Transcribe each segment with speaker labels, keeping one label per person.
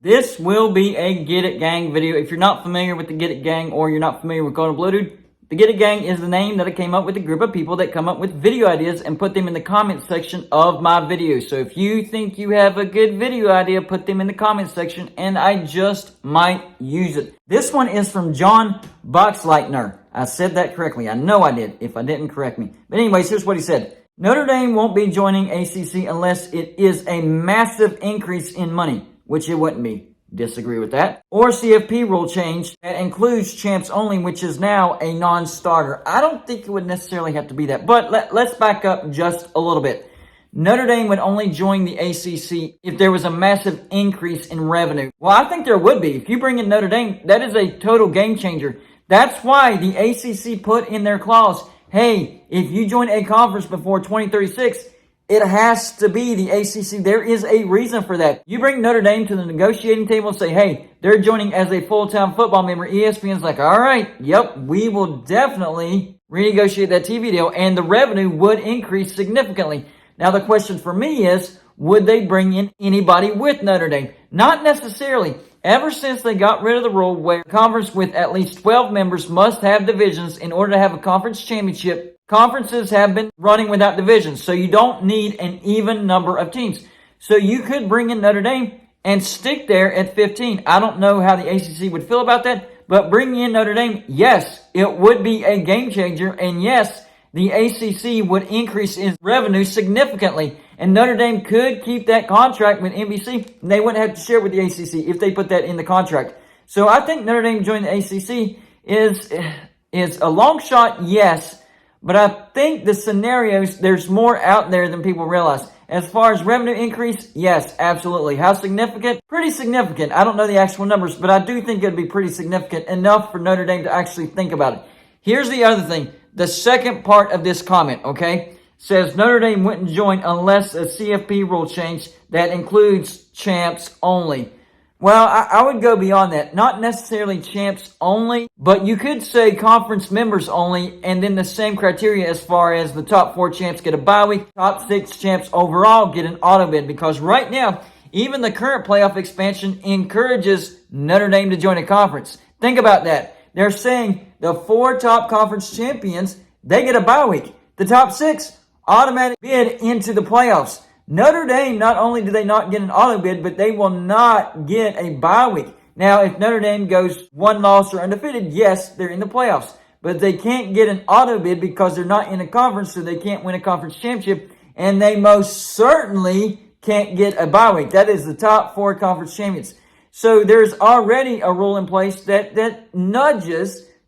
Speaker 1: This will be a Get It Gang video. If you're not familiar with the Get It Gang or you're not familiar with Golden Bluetooth, the Get It Gang is the name that I came up with, a group of people that come up with video ideas and put them in the comment section of my videos. So if you think you have a good video idea, put them in the comment section and I just might use it. This one is from John Boxleitner. I said that correctly. I know I did. If I didn't, correct me. But anyways, here's what he said. Notre Dame won't be joining ACC unless it is a massive increase in money, which it wouldn't be. Disagree with that. Or CFP rule change that includes champs only, which is now a non-starter. I don't think it would necessarily have to be that, but let's back up just a little bit. Notre Dame would only join the ACC if there was a massive increase in revenue. Well, I think there would be. If you bring in Notre Dame, that is a total game changer. That's why the ACC put in their clause, hey, if you join a conference before 2036, it has to be the ACC. There is a reason for that. You bring Notre Dame to the negotiating table and say, hey, they're joining as a full-time football member. ESPN's like, all right, yep, we will definitely renegotiate that TV deal, and the revenue would increase significantly. Now, the question for me is, would they bring in anybody with Notre Dame? Not necessarily. Ever since they got rid of the rule where a conference with at least 12 members must have divisions in order to have a conference championship, conferences have been running without divisions, so you don't need an even number of teams. So you could bring in Notre Dame and stick there at 15. I don't know how the ACC would feel about that, but bringing in Notre Dame, yes, it would be a game changer, and yes, the ACC would increase its revenue significantly, and Notre Dame could keep that contract with NBC, and they wouldn't have to share with the ACC if they put that in the contract. So I think Notre Dame joining the ACC is a long shot, yes, but I think the scenarios, there's more out there than people realize. As far as revenue increase, yes, absolutely. How significant? Pretty significant. I don't know the actual numbers, but I do think it would be pretty significant, enough for Notre Dame to actually think about it. Here's the other thing. The second part of this comment, okay, says Notre Dame wouldn't join unless a CFP rule change that includes champs only. Well, I would go beyond that. Not necessarily champs only, but you could say conference members only, and then the same criteria as far as the top 4 champs get a bye week, top 6 champs overall get an auto bid, because right now, even the current playoff expansion encourages Notre Dame to join a conference. Think about that. They're saying the 4 top conference champions, they get a bye week. The top 6 automatic bid into the playoffs. Notre Dame, not only do they not get an auto bid, but they will not get a bye week. Now, if Notre Dame goes 1 loss or undefeated, yes, they're in the playoffs. But they can't get an auto bid because they're not in a conference, so they can't win a conference championship. And they most certainly can't get a bye week. That is the top 4 conference champions. So there's already a rule in place that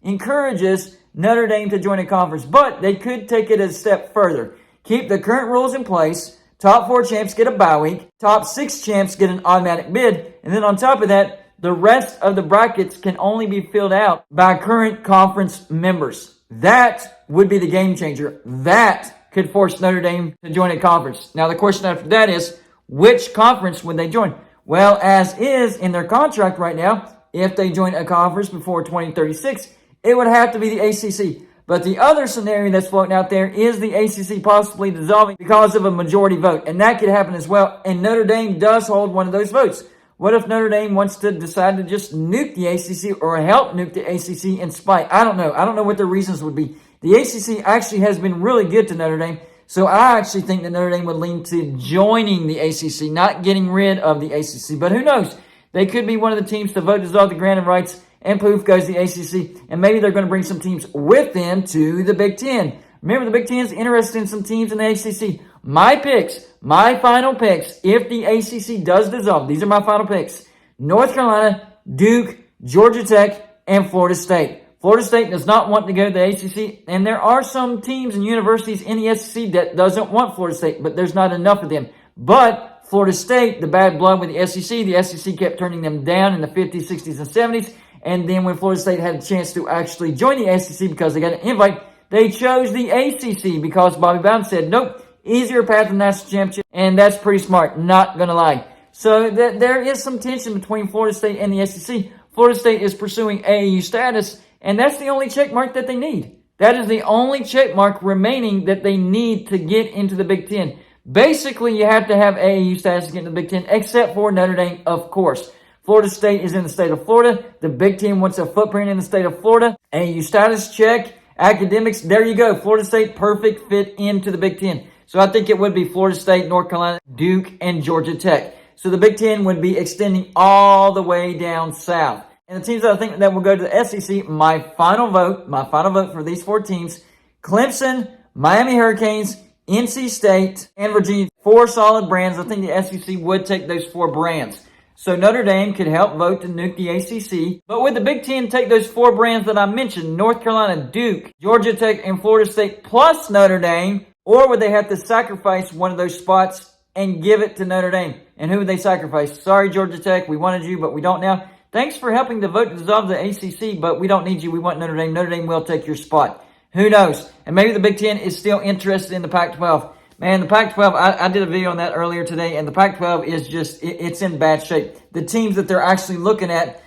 Speaker 1: encourages Notre Dame to join a conference. But they could take it a step further. Keep the current rules in place. Top 4 champs get a bye week. Top 6 champs get an automatic bid. And then on top of that, the rest of the brackets can only be filled out by current conference members. That would be the game changer. That could force Notre Dame to join a conference. Now, the question after that is, which conference would they join? Well, as is in their contract right now, if they join a conference before 2036, it would have to be the ACC. But the other scenario that's floating out there is the ACC possibly dissolving because of a majority vote. And that could happen as well. And Notre Dame does hold one of those votes. What if Notre Dame wants to decide to just nuke the ACC or help nuke the ACC in spite? I don't know. I don't know what their reasons would be. The ACC actually has been really good to Notre Dame. So I actually think that Notre Dame would lean to joining the ACC, not getting rid of the ACC. But who knows? They could be one of the teams to vote to dissolve the granted rights, and poof goes the ACC. And maybe they're going to bring some teams with them to the Big Ten. Remember, the Big Ten is interested in some teams in the ACC. My picks, my final picks, if the ACC does dissolve, these are my final picks. North Carolina, Duke, Georgia Tech, and Florida State. Florida State does not want to go to the ACC, and there are some teams and universities in the SEC that doesn't want Florida State, but there's not enough of them. But Florida State, the bad blood with the SEC kept turning them down in the 50s, 60s, and 70s. And then when Florida State had a chance to actually join the SEC because they got an invite, they chose the ACC because Bobby Bowden said, nope, easier path to national championship. And that's pretty smart, not going to lie. So there is some tension between Florida State and the SEC. Florida State is pursuing AAU status, and that's the only check mark that they need. That is the only check mark remaining that they need to get into the Big Ten. Basically, you have to have AAU status to get into the Big Ten, except for Notre Dame, of course. Florida State is in the state of Florida. The Big Ten wants a footprint in the state of Florida. And you status check academics. There you go. Florida State, perfect fit into the Big Ten. So I think it would be Florida State, North Carolina, Duke, and Georgia Tech. So the Big Ten would be extending all the way down south. And the teams that I think that will go to the SEC, my final vote for these 4 teams, Clemson, Miami Hurricanes, NC State, and Virginia. 4 solid brands. I think the SEC would take those 4 brands. So Notre Dame could help vote to nuke the ACC. But would the Big Ten take those 4 brands that I mentioned, North Carolina, Duke, Georgia Tech, and Florida State, plus Notre Dame? Or would they have to sacrifice one of those spots and give it to Notre Dame? And who would they sacrifice? Sorry, Georgia Tech, we wanted you, but we don't now. Thanks for helping to vote to dissolve the ACC, but we don't need you. We want Notre Dame. Notre Dame will take your spot. Who knows? And maybe the Big Ten is still interested in the Pac-12. Man, the Pac-12, I did a video on that earlier today, and the Pac-12 is just, it's in bad shape. The teams that they're actually looking at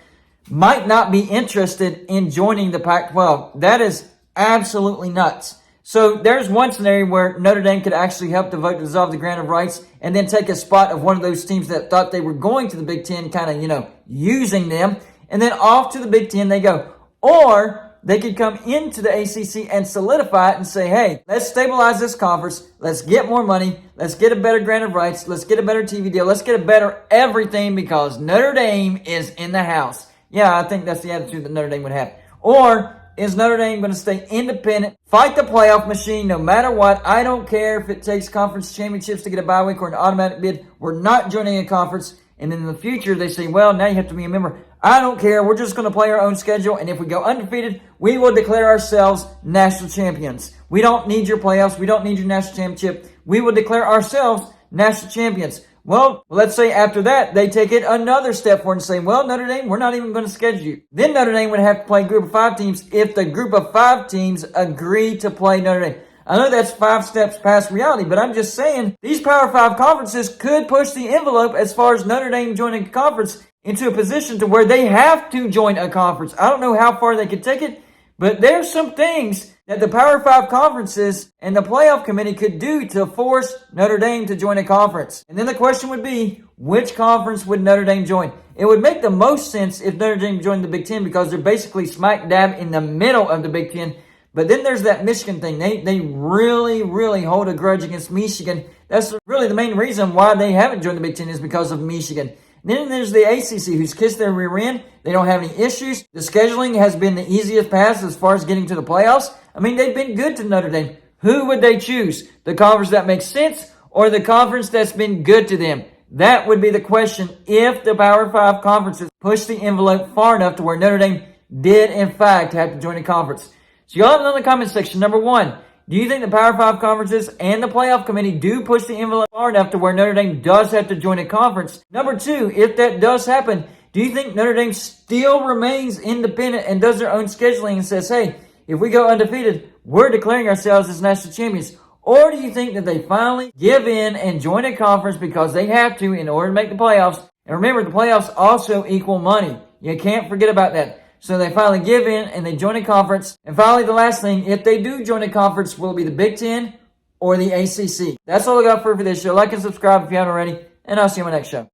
Speaker 1: might not be interested in joining the Pac-12. That is absolutely nuts. So there's one scenario where Notre Dame could actually help to vote to dissolve the grant of rights and then take a spot of one of those teams that thought they were going to the Big Ten, kind of, using them. And then off to the Big Ten they go. Or they could come into the ACC and solidify it and say, hey, let's stabilize this conference. Let's get more money. Let's get a better grant of rights. Let's get a better TV deal. Let's get a better everything because Notre Dame is in the house. Yeah, I think that's the attitude that Notre Dame would have. Or is Notre Dame going to stay independent, fight the playoff machine no matter what? I don't care if it takes conference championships to get a bye week or an automatic bid. We're not joining a conference. And then in the future, they say, well, now you have to be a member. I don't care. We're just going to play our own schedule. And if we go undefeated, we will declare ourselves national champions. We don't need your playoffs. We don't need your national championship. We will declare ourselves national champions. Well, let's say after that, they take it another step forward and say, well, Notre Dame, we're not even going to schedule you. Then Notre Dame would have to play group of 5 teams if the group of 5 teams agree to play Notre Dame. I know that's 5 steps past reality, but I'm just saying these Power 5 conferences could push the envelope as far as Notre Dame joining a conference into a position to where they have to join a conference. I don't know how far they could take it, but there's some things that the Power 5 conferences and the playoff committee could do to force Notre Dame to join a conference. And then the question would be, which conference would Notre Dame join? It would make the most sense if Notre Dame joined the Big Ten because they're basically smack dab in the middle of the Big Ten. But then there's that Michigan thing. They really, really hold a grudge against Michigan. That's really the main reason why they haven't joined the Big Ten is because of Michigan. Then there's the ACC, who's kissed their rear end. They don't have any issues. The scheduling has been the easiest path as far as getting to the playoffs. I mean, they've been good to Notre Dame. Who would they choose? The conference that makes sense or the conference that's been good to them? That would be the question if the Power 5 conferences push the envelope far enough to where Notre Dame did, in fact, have to join a conference. So y'all have it in the comment section. Number 1, do you think the Power 5 conferences and the playoff committee do push the envelope far enough to where Notre Dame does have to join a conference? Number 2, if that does happen, do you think Notre Dame still remains independent and does their own scheduling and says, hey, if we go undefeated, we're declaring ourselves as national champions? Or do you think that they finally give in and join a conference because they have to in order to make the playoffs? And remember, the playoffs also equal money. You can't forget about that. So they finally give in and they join a conference. And finally, the last thing, if they do join a conference, will it be the Big Ten or the ACC? That's all I got for this show. Like and subscribe if you haven't already, and I'll see you on my next show.